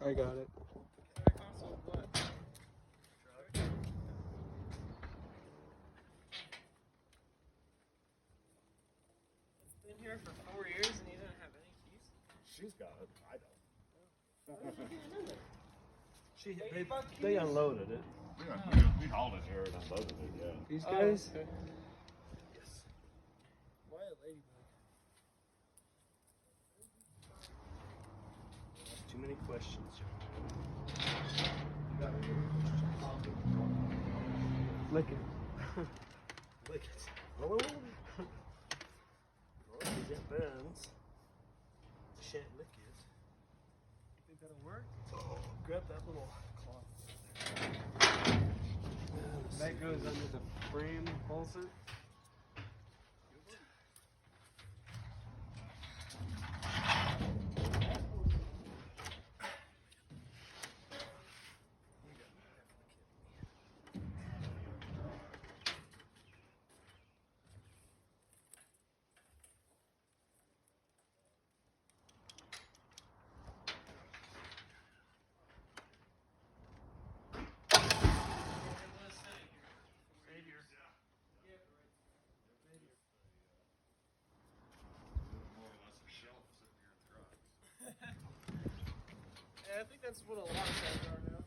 I got it. It's been here for 4 years and he doesn't have any keys. She's got it. I don't. They unloaded it. We hauled it here and unloaded it, yeah. These guys? Okay. Yes. Why a ladybug? Too many questions, John. Lick it. Lick it. Oh. It bends. Shan't lick it. You think that'll work? Oh, grab that little cloth. That goes under the frame, pulls it. Yeah, I think that's what a lot of cars are now.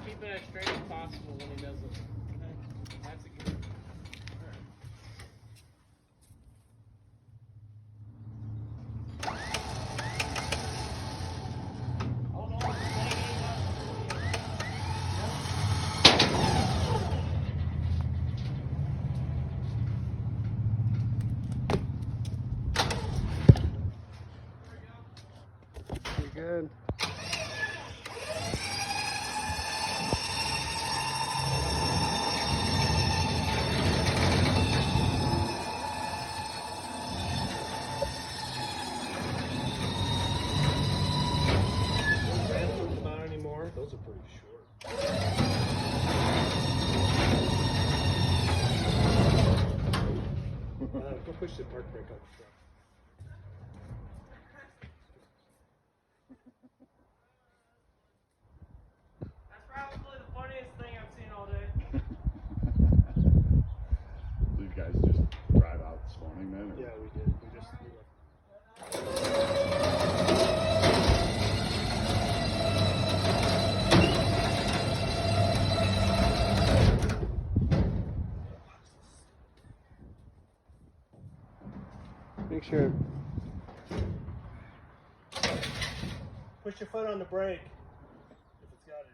Keep it as straight as possible when he does it. Okay? That's a good. Hold on. Pretty good. Those are pretty short. Go push the park brake on the truck. That's probably the funniest thing I've seen all day. These guys just drive out this morning then? Or? Yeah, we did. We just. Make sure. Push your foot on the brake. If it's got it.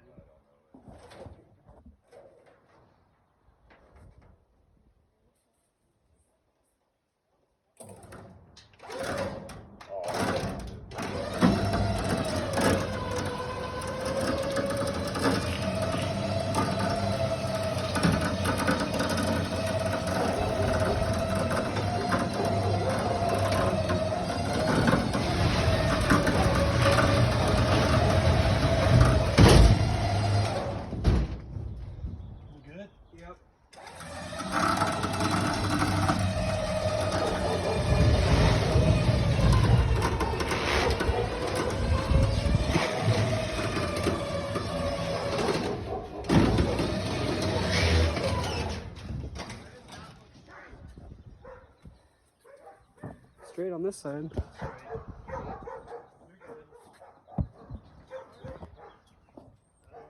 Straight on this side.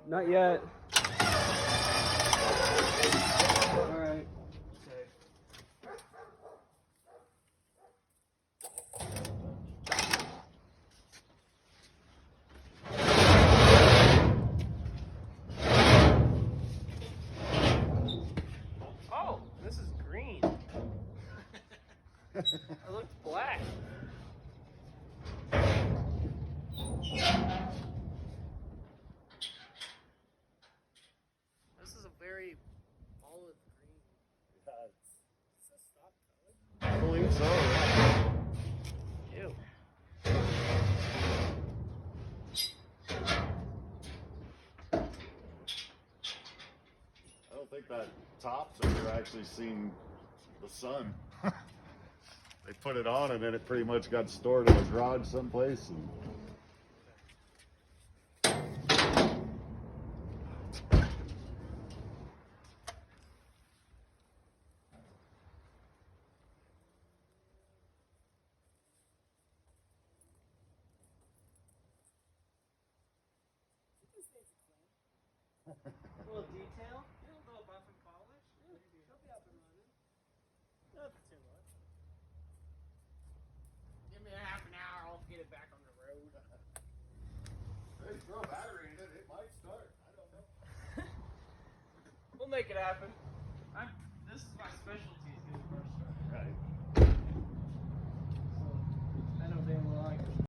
Not yet. All right. believe so. Yeah. Ew. I don't think that top's ever actually seen the sun. They put it on and then it pretty much got stored in a garage someplace. And A little detail, a little buff and polish. Yeah, she'll be up and running. Not too much. Give me a half an hour, I'll get it back on the road. hey, throw a battery in it, it might start. I don't know. We'll make it happen. This is my specialty, is getting first start. Right. So, I know damn well I can